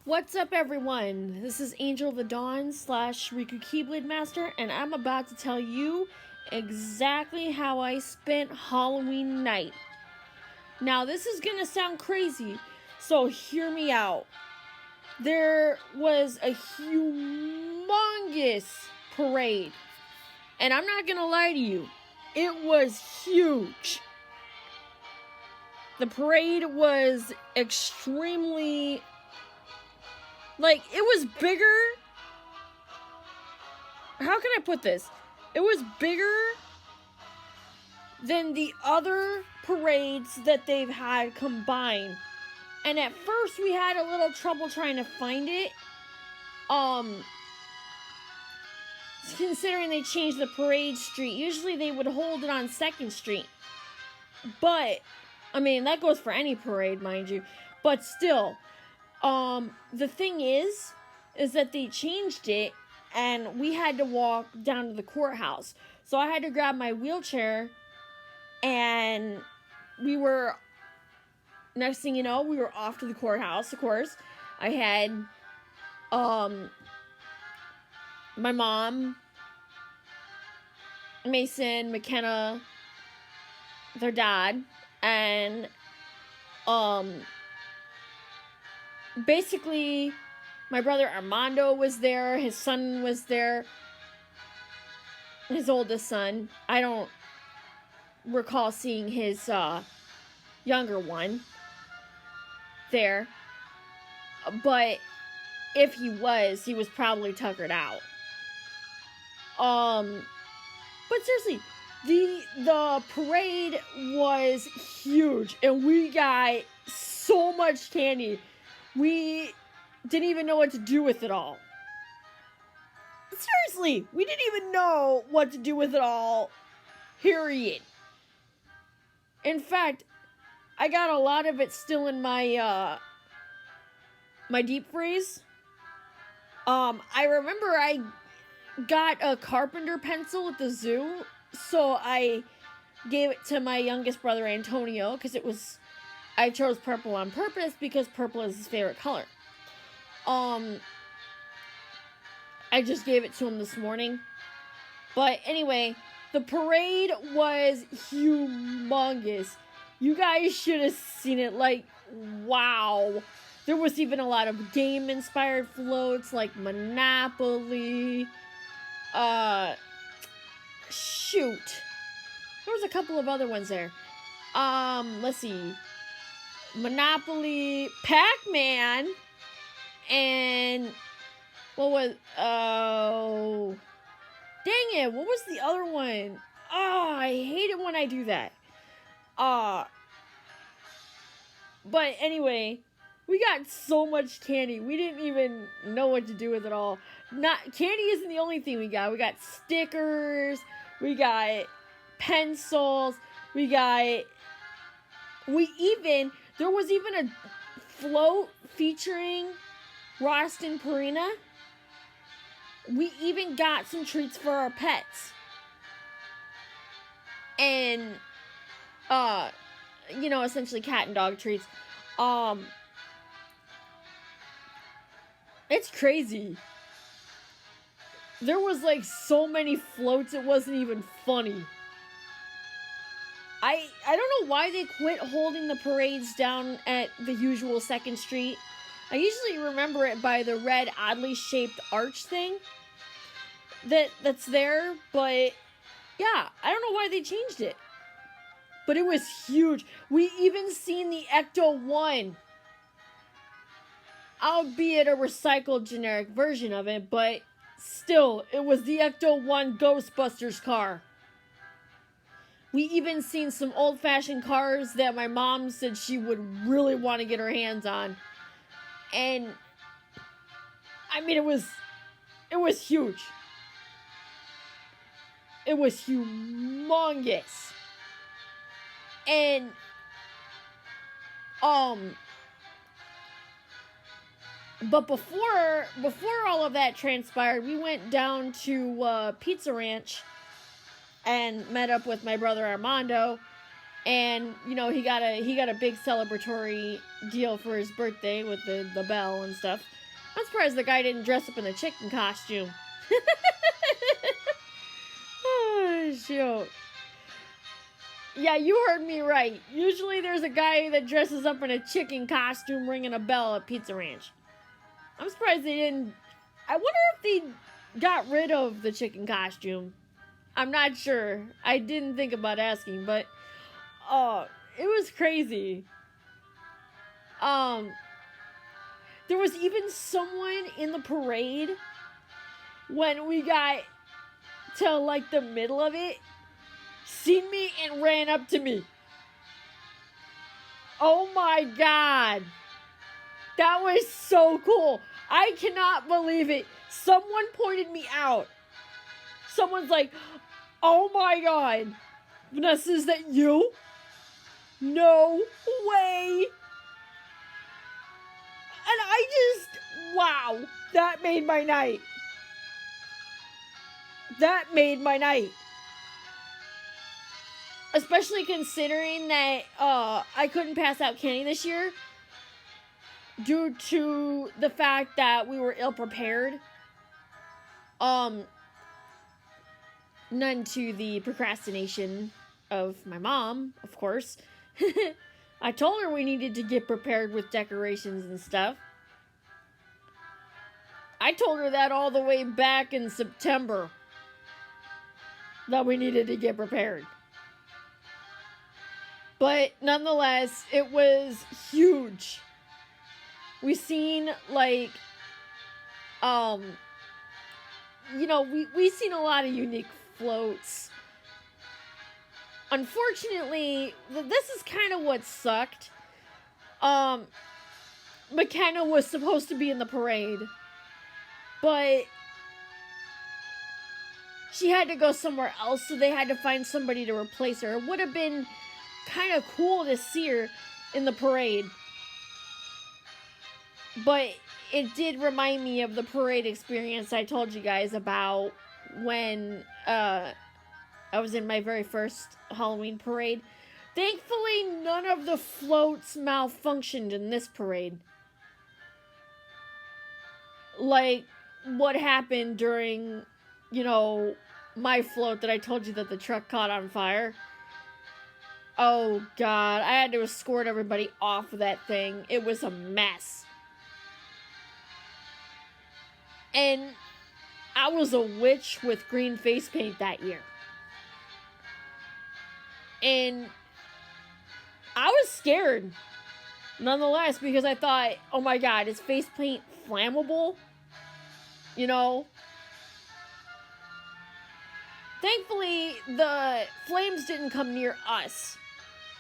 What's up, everyone? This is Angel of the Dawn / Riku Keyblade Master, and I'm about to tell you exactly how I spent Halloween night. Now, this is gonna sound crazy, so hear me out. There was a humongous parade, and I'm not gonna lie to you, it was huge. The parade was extremely... it was bigger. How can I put this? It was bigger than the other parades that they've had combined. And at first we had a little trouble trying to find it. Considering they changed the parade street. Usually they would hold it on 2nd Street. But, I mean, that goes for any parade, mind you. But still... the thing is that they changed it and we had to walk down to the courthouse. So I had to grab my wheelchair and next thing you know, we were off to the courthouse, of course. I had, my mom, Mason, McKenna, their dad, and, basically, my brother Armando was there, his son was there, his oldest son. I don't recall seeing his younger one there, but if he was probably tuckered out. But seriously, the parade was huge, and we got so much candy. We didn't even know what to do with it all. Seriously, we didn't even know what to do with it all. Period. In fact, I got a lot of it still in my my deep freeze. I remember I got a carpenter pencil at the zoo, so I gave it to my youngest brother Antonio because I chose purple on purpose because purple is his favorite color. I just gave it to him this morning. But anyway, the parade was humongous. You guys should have seen it. Wow. There was even a lot of game-inspired floats like Monopoly. Shoot. There was a couple of other ones there. Let's see. Monopoly, Pac-Man, and dang it, what was the other one? Oh, I hate it when I do that. But anyway, we got so much candy, we didn't even know what to do with it all. Candy isn't the only thing we got. We got stickers, we got pencils, there was even a float featuring Rostin Purina. We even got some treats for our pets. And, essentially cat and dog treats. It's crazy. There was, so many floats, it wasn't even funny. I don't know why they quit holding the parades down at the usual 2nd Street. I usually remember it by the red, oddly shaped arch thing that's there, but yeah, I don't know why they changed it. But it was huge. We even seen the Ecto-1. Albeit a recycled generic version of it, but still, it was the Ecto-1 Ghostbusters car. We even seen some old-fashioned cars that my mom said she would really want to get her hands on. And, I mean, it was huge. It was humongous. And, but before all of that transpired, we went down to Pizza Ranch and met up with my brother Armando, and he got a big celebratory deal for his birthday with the bell and stuff. I'm surprised the guy didn't dress up in a chicken costume. Oh, shoot. Yeah, you heard me right. Usually there's a guy that dresses up in a chicken costume ringing a bell at Pizza Ranch. I'm surprised they didn't... I wonder if they got rid of the chicken costume. I'm not sure. I didn't think about asking, but... it was crazy. There was even someone in the parade when we got to, like, the middle of it, seen me and ran up to me. Oh my god. That was so cool. I cannot believe it. Someone pointed me out. Someone's like, oh my god. Vanessa, is that you? No way. And I just, wow. That made my night. That made my night. Especially considering that I couldn't pass out candy this year due to the fact that we were ill prepared. None to the procrastination of my mom, of course. I told her we needed to get prepared with decorations and stuff. I told her that all the way back in September, that we needed to get prepared. But nonetheless, it was huge. We seen, like, we seen a lot of unique floats. Unfortunately, this is kind of what sucked. McKenna was supposed to be in the parade, but she had to go somewhere else, so they had to find somebody to replace her. It would have been kind of cool to see her in the parade, but it did remind me of the parade experience I told you guys about when I was in my very first Halloween parade. Thankfully, none of the floats malfunctioned in this parade. Like what happened during, my float that I told you that the truck caught on fire. Oh, God. I had to escort everybody off of that thing. It was a mess. And I was a witch with green face paint that year. And I was scared, nonetheless, because I thought, oh my God, is face paint flammable? Thankfully, the flames didn't come near us.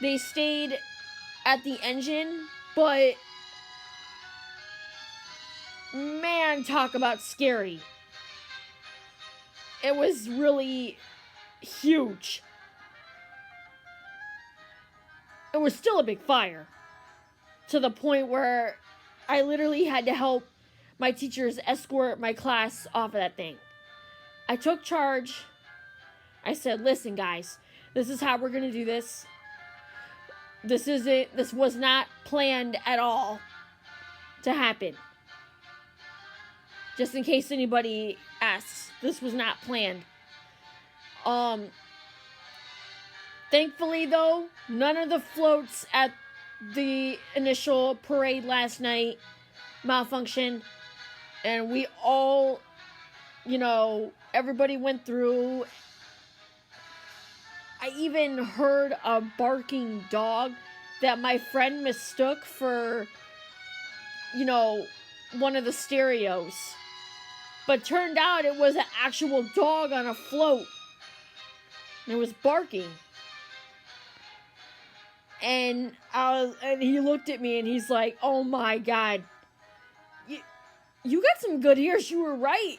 They stayed at the engine, but man, talk about scary. It was really huge. It was still a big fire, to the point where I literally had to help my teachers escort my class off of that thing. I took charge. I said, listen, guys, this is how we're going to do this. This is it. This was not planned at all to happen. Just in case anybody asks, this was not planned. Thankfully, though, none of the floats at the initial parade last night malfunctioned. And we all, everybody went through. I even heard a barking dog that my friend mistook for, one of the stereos. But turned out it was an actual dog on a float. And it was barking. And he looked at me and he's like, oh my God. You got some good ears. You were right.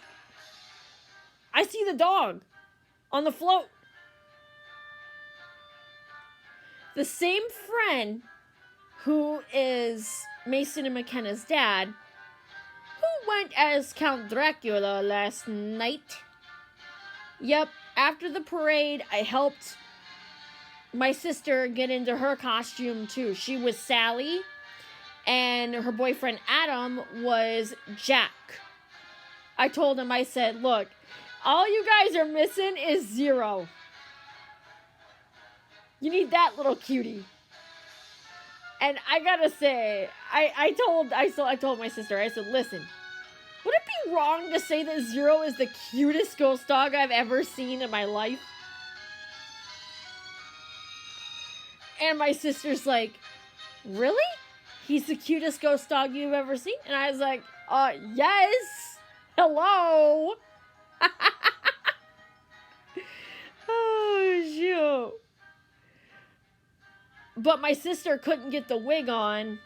I see the dog on the float. The same friend who is Mason and McKenna's dad, who went as Count Dracula last night. Yep, after the parade, I helped my sister get into her costume too. She was Sally, and her boyfriend Adam was Jack. I told him, I said, look, all you guys are missing is Zero. You need that little cutie. And I gotta say, I told my sister, I said, listen, would it be wrong to say that Zero is the cutest ghost dog I've ever seen in my life? And my sister's like, really? He's the cutest ghost dog you've ever seen? And I was like, yes. Hello. Oh, shoot. But my sister couldn't get the wig on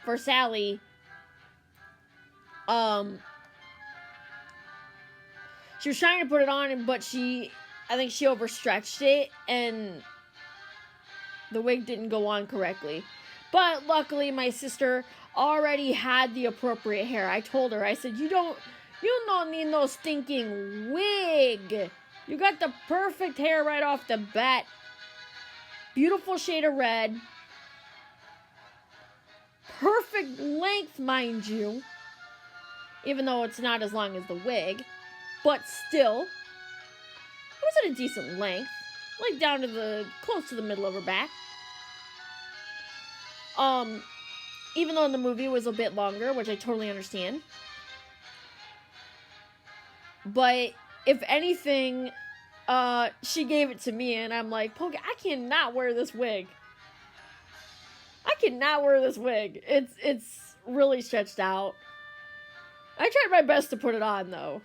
for Sally. She was trying to put it on, but I think she overstretched it, and the wig didn't go on correctly. But luckily, my sister already had the appropriate hair. I told her, I said, you don't need no stinking wig. You got the perfect hair right off the bat. Beautiful shade of red. Perfect length, mind you. Even though it's not as long as the wig. But still, it was at a decent length. Like down to close to the middle of her back. Even though in the movie it was a bit longer, which I totally understand. But if anything, she gave it to me, and I'm like, Poke, I cannot wear this wig. I cannot wear this wig. It's really stretched out. I tried my best to put it on, though.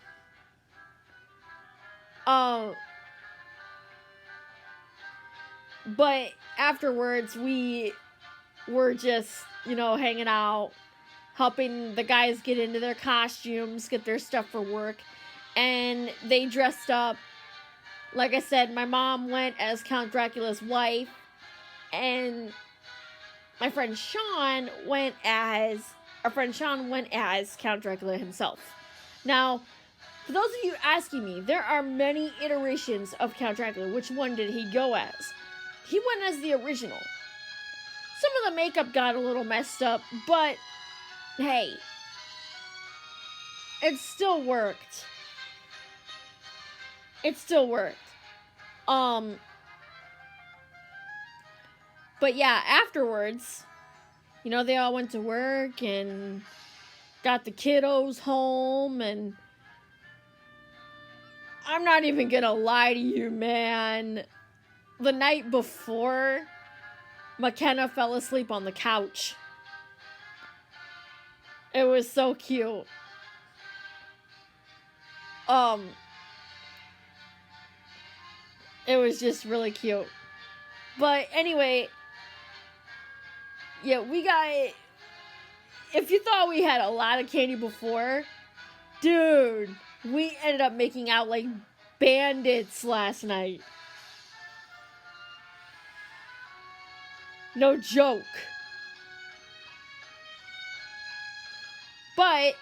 But afterwards, we were just, hanging out, helping the guys get into their costumes, get their stuff for work, and they dressed up. Like I said, my mom went as Count Dracula's wife, and my friend Sean went as Count Dracula himself. Now, for those of you asking me, there are many iterations of Count Dracula. Which one did he go as? He went as the original. Some of the makeup got a little messed up, but hey, it still worked. It still worked. But yeah, afterwards, they all went to work and got the kiddos home, and I'm not even gonna lie to you, man. The night before, McKenna fell asleep on the couch. It was so cute. It was just really cute. But anyway, yeah, if you thought we had a lot of candy before, dude, we ended up making out like bandits last night. No joke. But,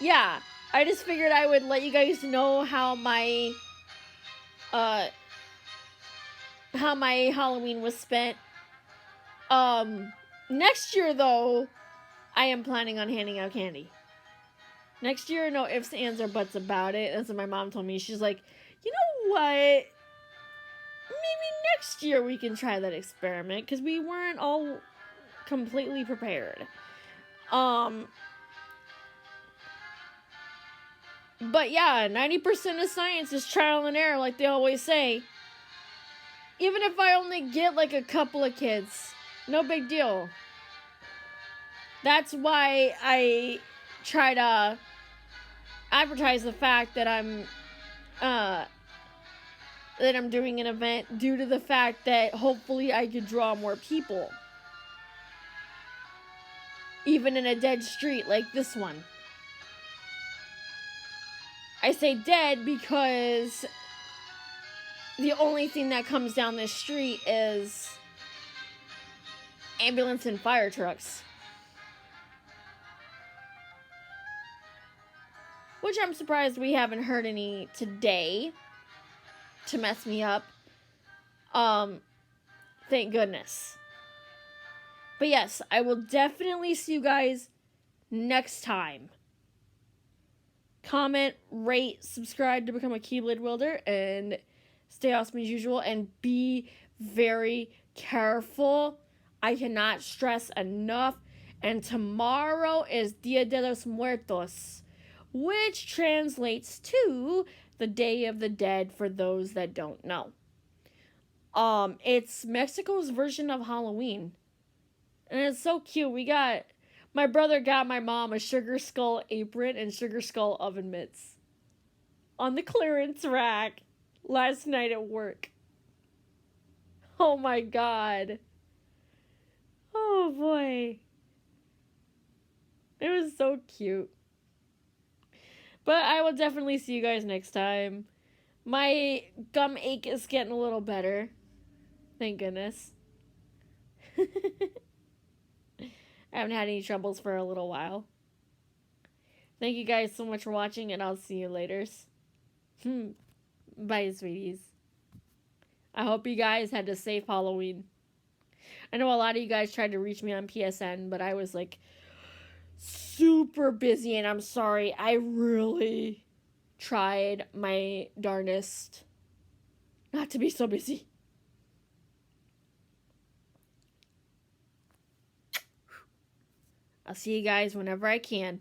yeah, I just figured I would let you guys know how my Halloween was spent. Next year, though, I am planning on handing out candy. Next year, no ifs, ands, or buts about it. That's what my mom told me. She's like, you know what? Maybe next year we can try that experiment, because we weren't all completely prepared. But yeah, 90% of science is trial and error, like they always say. Even if I only get like a couple of kids, no big deal. That's why I try to advertise the fact that I'm doing an event, due to the fact that hopefully I could draw more people. Even in a dead street like this one. I say dead because the only thing that comes down this street is ambulance and fire trucks. Which I'm surprised we haven't heard any today to mess me up. Thank goodness. But yes, I will definitely see you guys next time. Comment, rate, subscribe to become a Keyblade wielder, and stay awesome as usual, and be very careful. I cannot stress enough. And tomorrow is Dia de los Muertos, which translates to the Day of the Dead for those that don't know. It's Mexico's version of Halloween. And it's so cute. My brother got my mom a Sugar Skull apron and Sugar Skull oven mitts on the clearance rack last night at work. Oh my god. Oh boy. It was so cute. But I will definitely see you guys next time. My gum ache is getting a little better. Thank goodness. I haven't had any troubles for a little while. Thank you guys so much for watching, and I'll see you later. Bye, sweeties. I hope you guys had a safe Halloween. I know a lot of you guys tried to reach me on PSN, but I was like super busy, and I'm sorry. I really tried my darnest not to be so busy. I'll see you guys whenever I can.